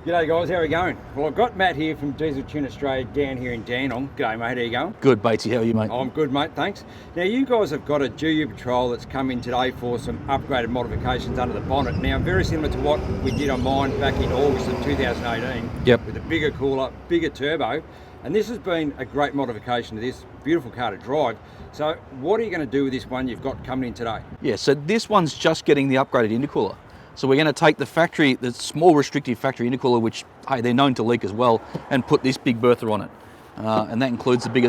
G'day guys, how are we going? Well, I've got Matt here from Diesel Tune Australia down here in Dandenong. G'day mate, how you going? Good, Batesy, how are you, mate? I'm good mate, thanks. Now you guys have got a GU Patrol that's come in today for some upgraded modifications under the bonnet. Now very similar to what we did on mine back in August of 2018. Yep. With a bigger cooler, bigger turbo. And this has been a great modification to this beautiful car to drive. So what are you going to do with this one you've got coming in today? Yeah, so this one's just getting the upgraded intercooler. So we're going to take the small restrictive factory intercooler, which, hey, they're known to leak as well, and put this big bertha on it. And that includes the bigger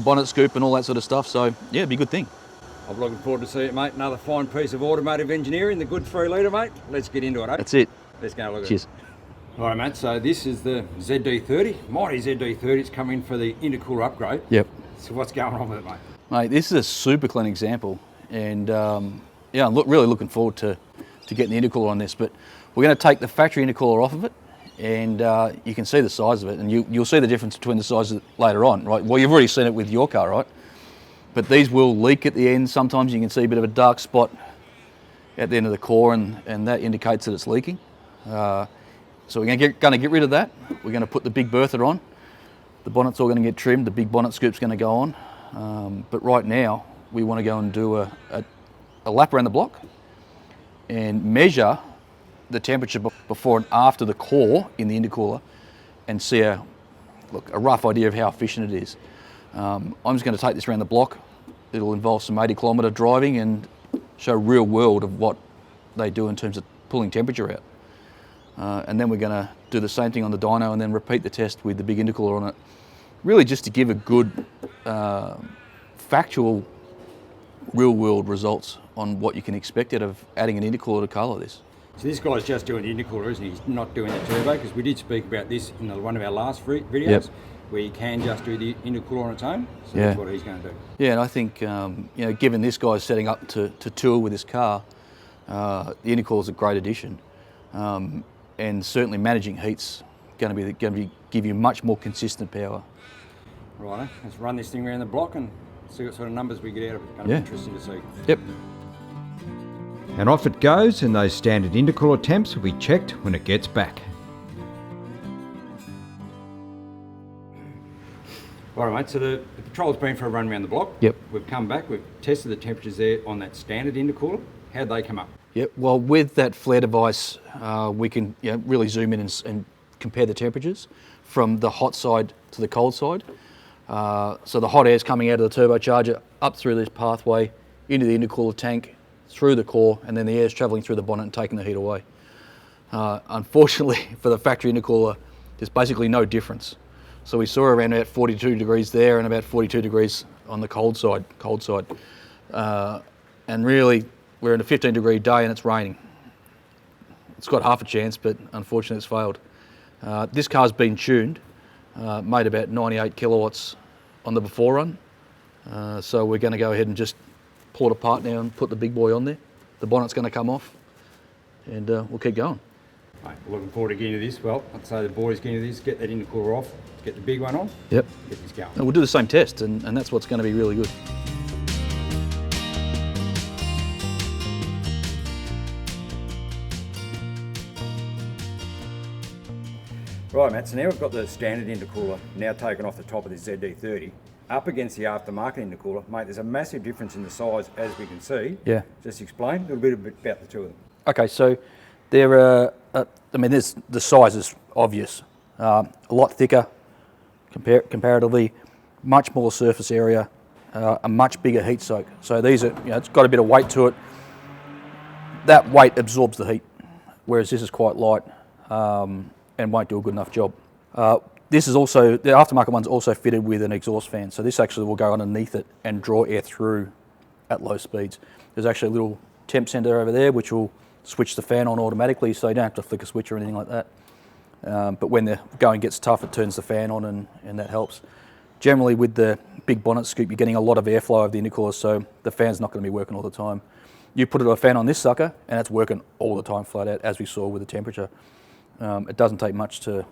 bonnet scoop and all that sort of stuff. So yeah, it'd be a good thing. I'm looking forward to see it, mate. Another fine piece of automotive engineering, the good 3 litre, mate. Let's get into it, eh? That's it. Let's go look at Cheers. it. All right, mate, so this is the ZD30. Mighty ZD30, it's come in for the intercooler upgrade. Yep. So what's going on with it, mate? Mate, this is a super clean example. And yeah, I'm really looking forward to getting the intercooler on this. But we're going to take the factory intercooler off of it, and you can see the size of it, and you'll see the difference between the sizes later on, right? Well, you've already seen it with your car, right? But these will leak at the end. Sometimes you can see a bit of a dark spot at the end of the core, and that indicates that it's leaking. So we're going to get rid of that. We're going to put the big bertha on. The bonnet's all going to get trimmed. The big bonnet scoop's going to go on. But right now, we want to go and do a lap around the block and measure the temperature before and after the core in the intercooler, and see a rough idea of how efficient it is. I'm just going to take this around the block. It'll involve some 80-kilometre driving and show real world of what they do in terms of pulling temperature out. And then we're going to do the same thing on the dyno and then repeat the test with the big intercooler on it. Really just to give a good factual real world results on what you can expect out of adding an intercooler to a car like this. So this guy's just doing the intercooler, isn't he? He's not doing the turbo, because we did speak about this in one of our last videos, yep, where you can just do the intercooler on its own. So yeah, that's what he's going to do. Yeah, and I think given this guy's setting up to tour with his car, the intercooler is a great addition, and certainly managing heat's going to give you much more consistent power. Right, let's run this thing around the block and see what sort of numbers we get out of it. Going to be interesting to see. Yep. And off it goes, and those standard intercooler temps will be checked when it gets back. All right, mate, so the Patrol's been for a run around the block. Yep. We've come back, we've tested the temperatures there on that standard intercooler. How'd they come up? Yep, well, with that flare device, we can really zoom in and compare the temperatures from the hot side to the cold side. So the hot air's coming out of the turbocharger, up through this pathway, into the intercooler tank, through the core, and then the air's travelling through the bonnet and taking the heat away. Unfortunately, for the factory intercooler, there's basically no difference. So we saw around about 42 degrees there and about 42 degrees on the cold side. And really, we're in a 15-degree day and it's raining. It's got half a chance, but unfortunately it's failed. This car's been tuned, made about 98 kilowatts on the before run. So we're going to go ahead and just pull it apart now and put the big boy on there. The bonnet's going to come off, and we'll keep going. Mate, we're looking forward to getting into this. Well, I'd say the boys get into this, get that intercooler off, get the big one on. Yep. Get this going. And we'll do the same test, and that's what's going to be really good. Right, Matt, so now we've got the standard intercooler now taken off the top of this ZD30 up against the aftermarket intercooler. Mate, there's a massive difference in the size, as we can see. Yeah. Just explain a little bit about the two of them. Okay, so there are, the size is obvious. A lot thicker, comparatively, much more surface area, a much bigger heat soak. So these are, it's got a bit of weight to it. That weight absorbs the heat, whereas this is quite light and won't do a good enough job. This is also, the aftermarket one's also fitted with an exhaust fan, so this actually will go underneath it and draw air through at low speeds. There's actually a little temp sender over there which will switch the fan on automatically, so you don't have to flick a switch or anything like that. But when the going gets tough, it turns the fan on and that helps. Generally with the big bonnet scoop, you're getting a lot of airflow of the intercooler, so the fan's not going to be working all the time. You put a fan on this sucker and it's working all the time flat out, as we saw with the temperature. It doesn't take much to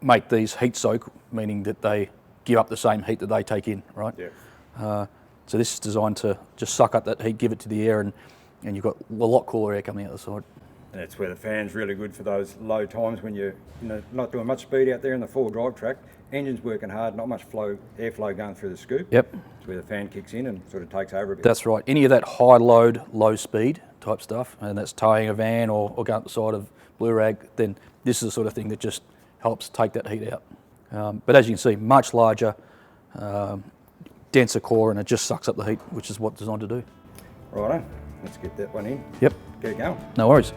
make these heat soak, meaning that they give up the same heat that they take in, right? Yeah. So this is designed to just suck up that heat, give it to the air, and you've got a lot cooler air coming out the side. And that's where the fan's really good for those low times when you're not doing much speed out there in the four drive track. Engine's working hard, not much airflow going through the scoop. Yep. That's where the fan kicks in and sort of takes over a bit. That's right. Any of that high load, low speed type stuff, and that's towing a van or going up the side of blue rag, then this is the sort of thing that just helps take that heat out. But as you can see, much larger, denser core, and it just sucks up the heat, which is what it's designed to do. Righto, let's get that one in. Yep. Get it going. No worries.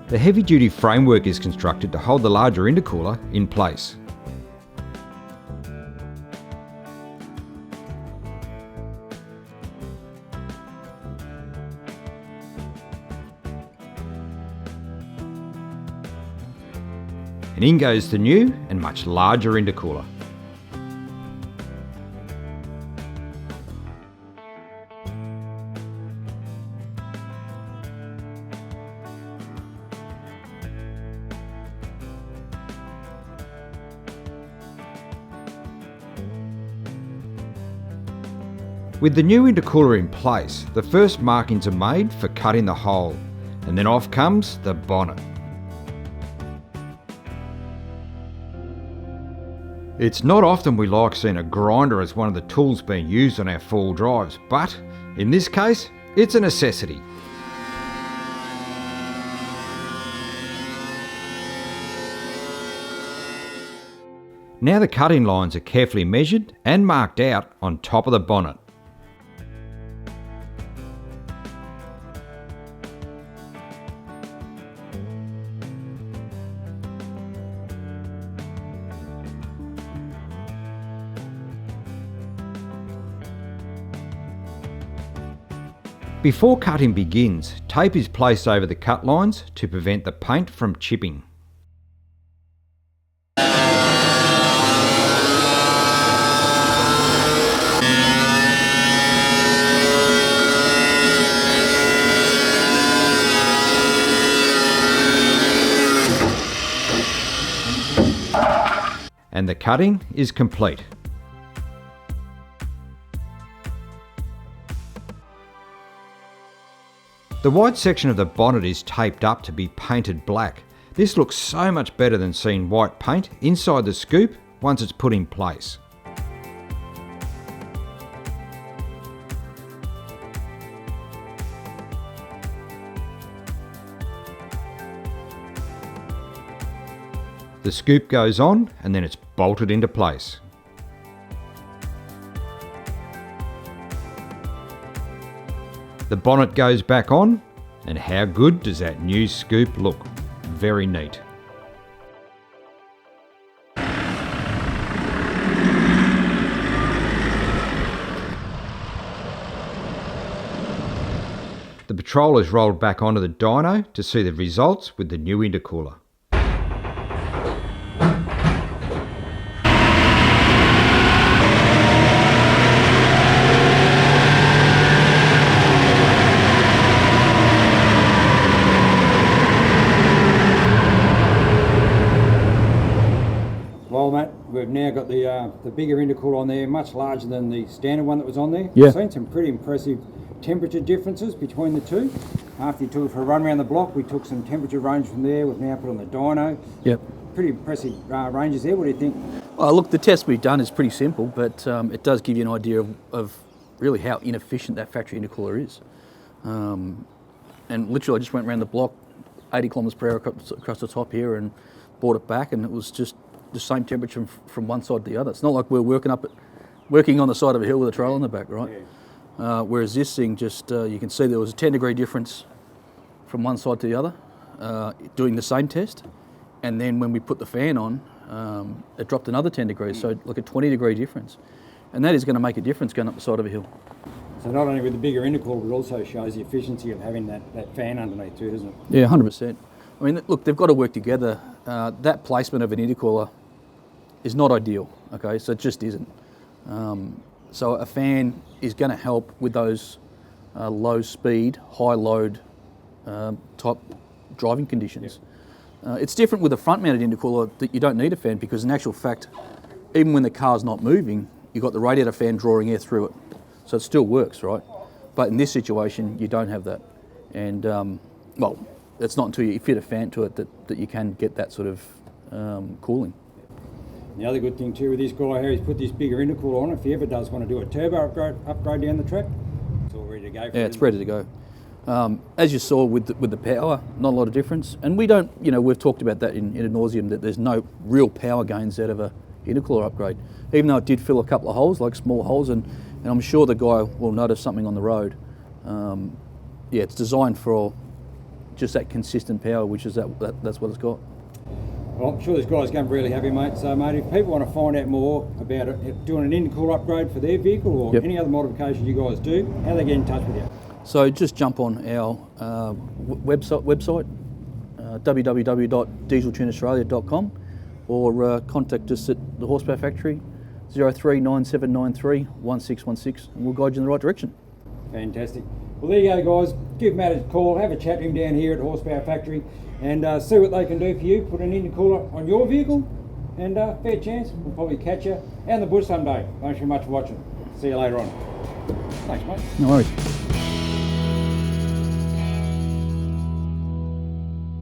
The heavy-duty framework is constructed to hold the larger intercooler in place. And in goes the new and much larger intercooler. With the new intercooler in place, the first markings are made for cutting the hole, and then off comes the bonnet. It's not often we like seeing a grinder as one of the tools being used on our four drives, but in this case, it's a necessity. Now the cutting lines are carefully measured and marked out on top of the bonnet. Before cutting begins, tape is placed over the cut lines to prevent the paint from chipping. And the cutting is complete. The white section of the bonnet is taped up to be painted black. This looks so much better than seeing white paint inside the scoop once it's put in place. The scoop goes on and then it's bolted into place. The bonnet goes back on, and how good does that new scoop look? Very neat. The patrol is rolled back onto the dyno to see the results with the new intercooler. Well, Matt, we've now got the bigger intercooler on there, much larger than the standard one that was on there. Yeah. I've seen some pretty impressive temperature differences between the two. After you took it for a run around the block, we took some temperature range from there. We've now put on the dyno. Yep. Pretty impressive ranges there. What do you think? Well, look, the test we've done is pretty simple, but it does give you an idea of really how inefficient that factory intercooler is. And literally, I just went around the block, 80 kilometres per hour across the top here, and brought it back, and it was just the same temperature from one side to the other. It's not like we're working on the side of a hill with a trailer on the back, right? Yeah. Whereas this thing just, you can see there was a 10-degree difference from one side to the other, doing the same test. And then when we put the fan on, it dropped another 10 degrees, so like a 20-degree difference. And that is going to make a difference going up the side of a hill. So not only with the bigger intercooler, but it also shows the efficiency of having that fan underneath too, doesn't it? Yeah, 100%. I mean, look, they've got to work together. That placement of an intercooler is not ideal, okay? So it just isn't. So a fan is going to help with those low speed, high load type driving conditions. Yep. It's different with a front mounted intercooler that you don't need a fan, because in actual fact, even when the car's not moving, you've got the radiator fan drawing air through it. So it still works, right? But in this situation, you don't have that. And well, it's not until you fit a fan to it that you can get that sort of cooling. The other good thing too with this guy here, he's put this bigger intercooler on. If he ever does want to do a turbo upgrade down the track, it's all ready to go. Yeah, it's ready to go. As you saw with the power, not a lot of difference. And we don't, we've talked about that in ad nauseum, that there's no real power gains out of a intercooler upgrade. Even though it did fill a couple of holes, like small holes, and I'm sure the guy will notice something on the road. Yeah, it's designed for just that consistent power, which is that's what it's got. Well, I'm sure this guy's going to be really happy, mate. So, mate, if people want to find out more about doing an intercooler upgrade for their vehicle or any other modification you guys do, how do they get in touch with you? So just jump on our website www.dieseltuneaustralia.com, or contact us at the Horsepower Factory, 039793 1616, and we'll guide you in the right direction. Fantastic. Well, there you go, guys. Give Matt a call, have a chat to him down here at Horsepower Factory, and see what they can do for you. Put an intercooler on your vehicle, and fair chance we'll probably catch you out in the bush someday. Thanks very much for watching. See you later on. Thanks, mate. No worries.